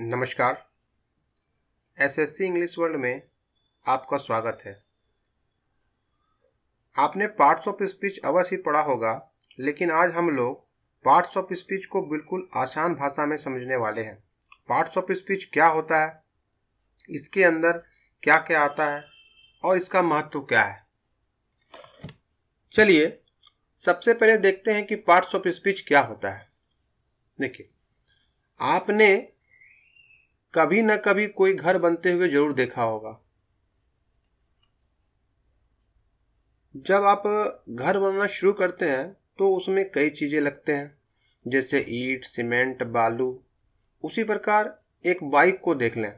नमस्कार। SSC English world में आपका स्वागत है। आपने पार्ट्स ऑफ स्पीच अवश्य ही पढ़ा होगा, लेकिन आज हम लोग पार्ट्स ऑफ स्पीच को बिल्कुल आसान भाषा में समझने वाले हैं। पार्ट्स ऑफ स्पीच क्या होता है, इसके अंदर क्या क्या आता है और इसका महत्व क्या है। चलिए सबसे पहले देखते हैं कि पार्ट्स ऑफ स्पीच क्या होता है। देखिए, आपने कभी न कभी कोई घर बनते हुए जरूर देखा होगा। जब आप घर बनाना शुरू करते हैं तो उसमें कई चीजें लगते हैं, जैसे ईंट, सीमेंट, बालू। उसी प्रकार एक बाइक को देख लें,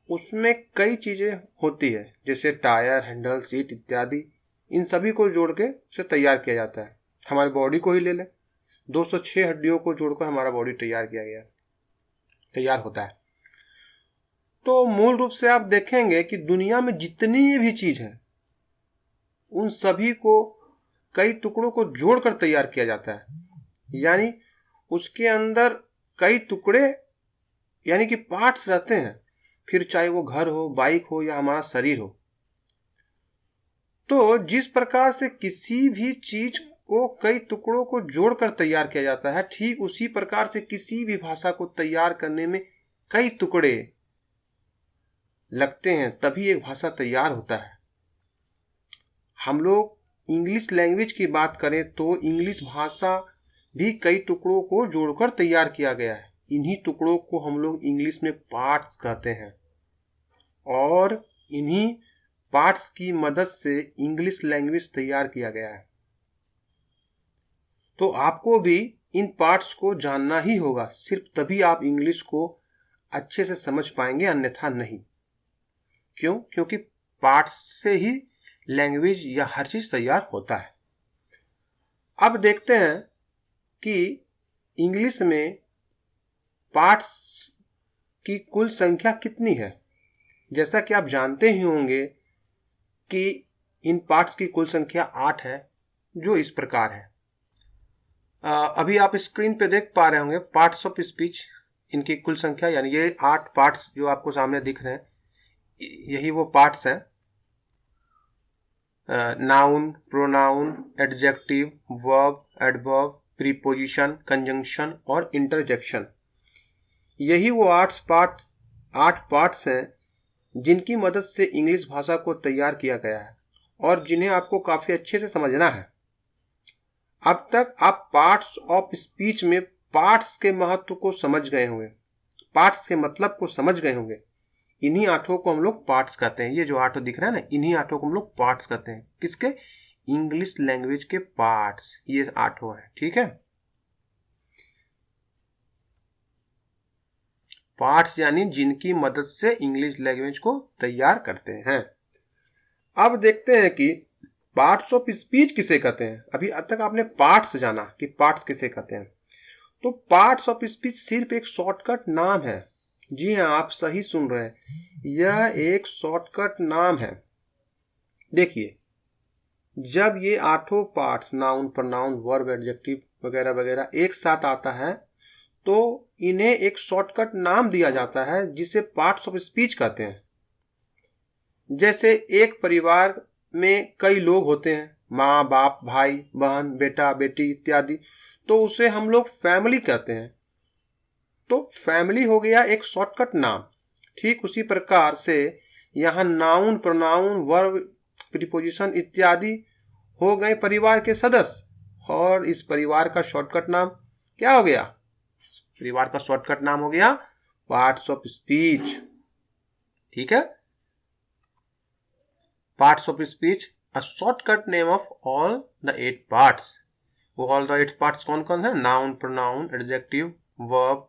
उसमें कई चीजें होती है, जैसे टायर, हैंडल, सीट इत्यादि। इन सभी को जोड़ के उसे तैयार किया जाता है। हमारी बॉडी को ही ले लें, 206 हड्डियों को जोड़कर हमारा बॉडी तैयार होता है। तो मूल रूप से आप देखेंगे कि दुनिया में जितनी भी चीज है उन सभी को कई टुकड़ों को जोड़कर तैयार किया जाता है। यानी उसके अंदर कई टुकड़े यानी कि पार्ट्स रहते हैं, फिर चाहे वो घर हो, बाइक हो या हमारा शरीर हो। तो जिस प्रकार से किसी भी चीज को कई टुकड़ों को जोड़कर तैयार किया जाता है, ठीक उसी प्रकार से किसी भी भाषा को तैयार करने में कई टुकड़े लगते हैं, तभी एक भाषा तैयार होता है। हम लोग इंग्लिश लैंग्वेज की बात करें तो इंग्लिश भाषा भी कई टुकड़ों को जोड़कर तैयार किया गया है। इन्हीं टुकड़ों को हम लोग इंग्लिश में पार्ट्स कहते हैं और इन्हीं पार्ट्स की मदद से इंग्लिश लैंग्वेज तैयार किया गया है। तो आपको भी इन पार्ट्स को जानना ही होगा, सिर्फ तभी आप इंग्लिश को अच्छे से समझ पाएंगे, अन्यथा नहीं। क्यों? क्योंकि पार्ट्स से ही लैंग्वेज या हर चीज तैयार होता है। अब देखते हैं कि इंग्लिश में पार्ट्स की कुल संख्या कितनी है। जैसा कि आप जानते ही होंगे कि इन पार्ट्स की कुल संख्या 8 है, जो इस प्रकार है। अभी आप स्क्रीन पे देख पा रहे होंगे पार्ट्स ऑफ स्पीच, इनकी कुल संख्या, यानी ये 8 पार्ट्स जो आपको सामने दिख रहे हैं, यही वो पार्ट्स हैं। Noun, pronoun, adjective, verb, adverb, preposition, conjunction और इंटरजेक्शन। यही वो 8 पार्ट्स हैं जिनकी मदद से इंग्लिश भाषा को तैयार किया गया है और जिन्हें आपको काफी अच्छे से समझना है। अब तक आप पार्ट्स ऑफ स्पीच में पार्ट्स के महत्व को समझ गए होंगे, पार्ट्स के मतलब को समझ गए होंगे। इन्हीं 8 को हम लोग पार्ट्स कहते हैं। ये जो 8 दिख रहा है ना, इन्हीं 8 को हम लोग पार्ट्स कहते हैं। किसके? इंग्लिश लैंग्वेज के पार्ट्स, ये 8 हैं। ठीक है, पार्ट्स यानी जिनकी मदद से इंग्लिश लैंग्वेज को तैयार करते हैं। अब देखते हैं कि पार्ट्स ऑफ स्पीच किसे कहते हैं। अभी अब तक आपने पार्ट्स जाना कि पार्ट्स किसे कहते हैं, तो पार्ट्स ऑफ स्पीच सिर्फ एक शॉर्टकट नाम है। जी हाँ, आप सही सुन रहे हैं, यह एक शॉर्टकट नाम है। देखिए, जब ये 8 parts, noun, pronoun, verb, adjective वगैरह वगैरह एक साथ आता है तो इन्हें एक शॉर्टकट नाम दिया जाता है जिसे पार्ट्स ऑफ स्पीच कहते हैं। जैसे एक परिवार में कई लोग होते हैं, माँ, बाप, भाई, बहन, बेटा, बेटी इत्यादि, तो उसे हम लोग फैमिली कहते हैं। तो फैमिली हो गया एक शॉर्टकट नाम। ठीक उसी प्रकार से यहाँ नाउन, प्रोनाउन, वर्ब, प्रीपोजिशन इत्यादि हो गए परिवार के सदस्य, और इस परिवार का शॉर्टकट नाम क्या हो गया? परिवार का शॉर्टकट नाम हो गया पार्ट्स ऑफ स्पीच। ठीक है, parts of speech, a shortcut name of all the 8 parts. वो ऑल द 8 पार्ट्स कौन कौन है? Noun, pronoun, adjective, verb,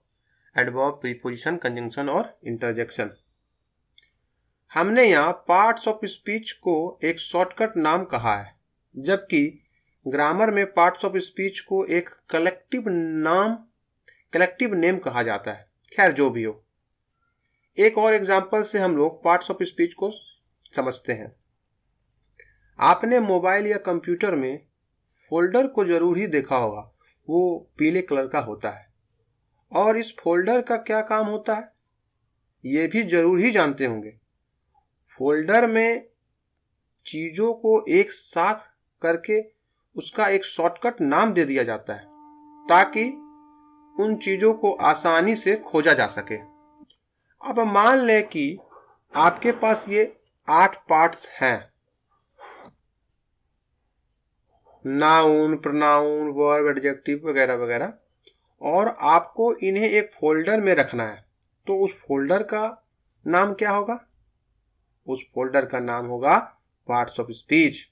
adverb, preposition, conjunction और इंटरजेक्शन। हमने यहाँ पार्ट्स ऑफ स्पीच को एक शॉर्टकट नाम कहा है, जबकि ग्रामर में पार्ट्स ऑफ स्पीच को एक कलेक्टिव नेम कहा जाता है। खैर, जो भी हो, एक और एग्जांपल से हम लोग पार्ट्स ऑफ स्पीच को समझते हैं। आपने मोबाइल या कंप्यूटर में फोल्डर को जरूर ही देखा होगा, वो पीले कलर का होता है और इस फोल्डर का क्या काम होता है ये भी जरूर ही जानते होंगे। फोल्डर में चीजों को एक साथ करके उसका एक शॉर्टकट नाम दे दिया जाता है ताकि उन चीजों को आसानी से खोजा जा सके। अब मान लें कि आपके पास ये 8 पार्ट्स हैं, नाउन, प्रोनाउन, वर्ब, एडजेक्टिव वगैरह वगैरह, और आपको इन्हें एक फोल्डर में रखना है। तो उस फोल्डर का नाम क्या होगा? उस फोल्डर का नाम होगा पार्ट्स ऑफ स्पीच।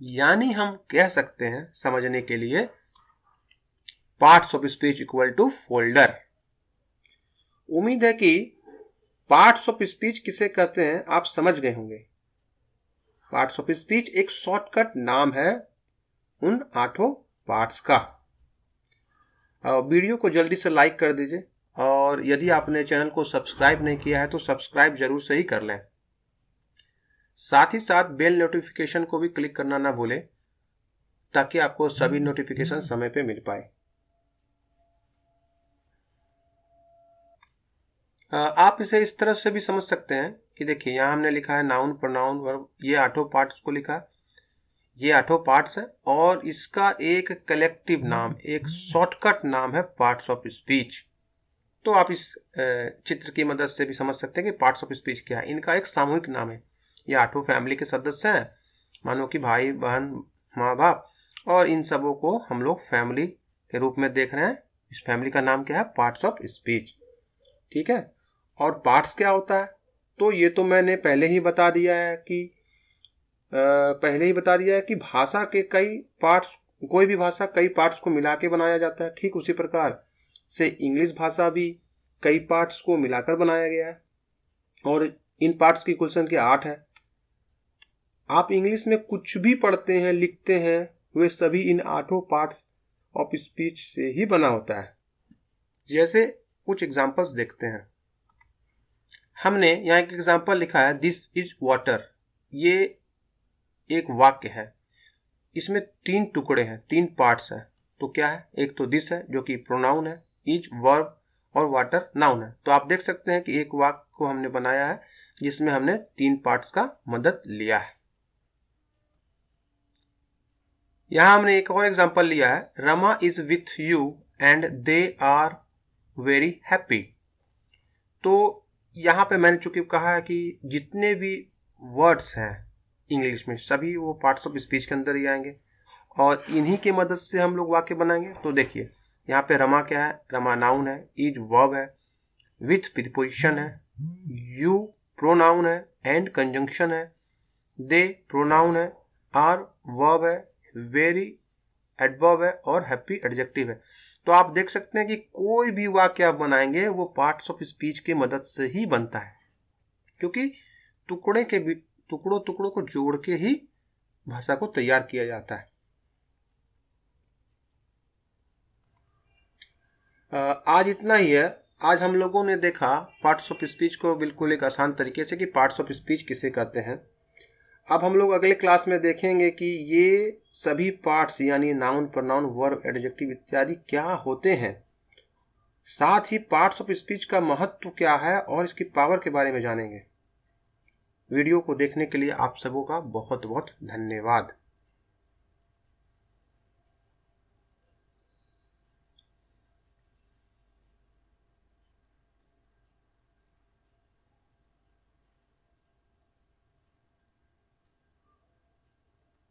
यानी हम कह सकते हैं समझने के लिए parts of speech equal to folder. उम्मीद है कि पार्ट्स ऑफ स्पीच किसे कहते हैं आप समझ गए होंगे। पार्ट्स ऑफ स्पीच एक शॉर्टकट नाम है उन 8 पार्ट्स का। वीडियो को जल्दी से लाइक कर दीजिए और यदि आपने चैनल को सब्सक्राइब नहीं किया है तो सब्सक्राइब जरूर से ही कर लें। साथ ही साथ बेल नोटिफिकेशन को भी क्लिक करना ना भूलें ताकि आपको सभी नोटिफिकेशन समय पे मिल पाए। आप इसे इस तरह से भी समझ सकते हैं कि देखिए यहाँ हमने लिखा है नाउन, प्रोनाउन, वर्ब, ये 8 पार्ट्स को लिखा है। ये 8 पार्ट्स है और इसका एक कलेक्टिव नाम, एक शॉर्टकट नाम है पार्ट्स ऑफ स्पीच। तो आप इस चित्र की मदद से भी समझ सकते हैं कि पार्ट्स ऑफ स्पीच क्या है। इनका एक सामूहिक नाम है। ये 8 फैमिली के सदस्य हैं, मानो कि भाई बहन, माँ बाप, और इन सबों को हम लोग फैमिली के रूप में देख रहे हैं। इस फैमिली का नाम क्या है? Parts of speech. ठीक है। और पार्ट्स क्या होता है? तो ये तो मैंने पहले ही बता दिया है कि भाषा के कई पार्ट्स, कोई भी भाषा कई पार्ट्स को मिला के बनाया जाता है। ठीक उसी प्रकार से इंग्लिश भाषा भी कई पार्ट्स को मिलाकर बनाया गया है और इन पार्ट्स की कुल संख्या 8 है। आप इंग्लिश में कुछ भी पढ़ते हैं, लिखते हैं, वे सभी इन 8 पार्ट्स ऑफ स्पीच से ही बना होता है। जैसे कुछ एग्जांपल्स देखते हैं। हमने यहाँ एक एग्जांपल लिखा है, दिस इज वाटर। ये एक वाक्य है, इसमें 3 टुकड़े हैं, 3 पार्ट्स हैं। तो क्या है? एक तो दिस है जो कि प्रोनाउन है, इज वर्ब और वाटर नाउन है। तो आप देख सकते हैं कि एक वाक्य को हमने बनाया है जिसमें हमने 3 पार्ट्स का मदद लिया है। यहां हमने एक और एग्जांपल लिया है, Rama is with you and they are very happy. तो यहां पे मैंने चूंकि कहा है कि जितने भी वर्ड्स हैं इंग्लिश में सभी वो पार्ट्स ऑफ स्पीच के अंदर ही आएंगे और इन्हीं की मदद से हम लोग वाक्य बनाएंगे। तो देखिए यहाँ पे रमा क्या है? रमा नाउन है, इज वर्ब है, विथ प्रीपोजिशन है, यू प्रोनाउन है एंड कंजंक्शन है, दे प्रोनाउन है, आर वर्ब है, वेरी एडवर्ब है और हैप्पी एडजेक्टिव है। तो आप देख सकते हैं कि कोई भी वाक्य आप बनाएंगे वो पार्ट्स ऑफ स्पीच की मदद से ही बनता है, क्योंकि टुकड़ों को जोड़ के ही भाषा को तैयार किया जाता है। आज इतना ही है। आज हम लोगों ने देखा पार्ट्स ऑफ स्पीच को बिल्कुल एक आसान तरीके से कि पार्ट्स ऑफ स्पीच किसे कहते हैं। अब हम लोग अगले क्लास में देखेंगे कि ये सभी पार्ट्स यानी नाउन, प्रोनाउन, वर्ब, एडजेक्टिव इत्यादि क्या होते हैं। साथ ही पार्ट्स ऑफ स्पीच का महत्व क्या है और इसकी पावर के बारे में जानेंगे। वीडियो को देखने के लिए आप सबों का बहुत बहुत धन्यवाद।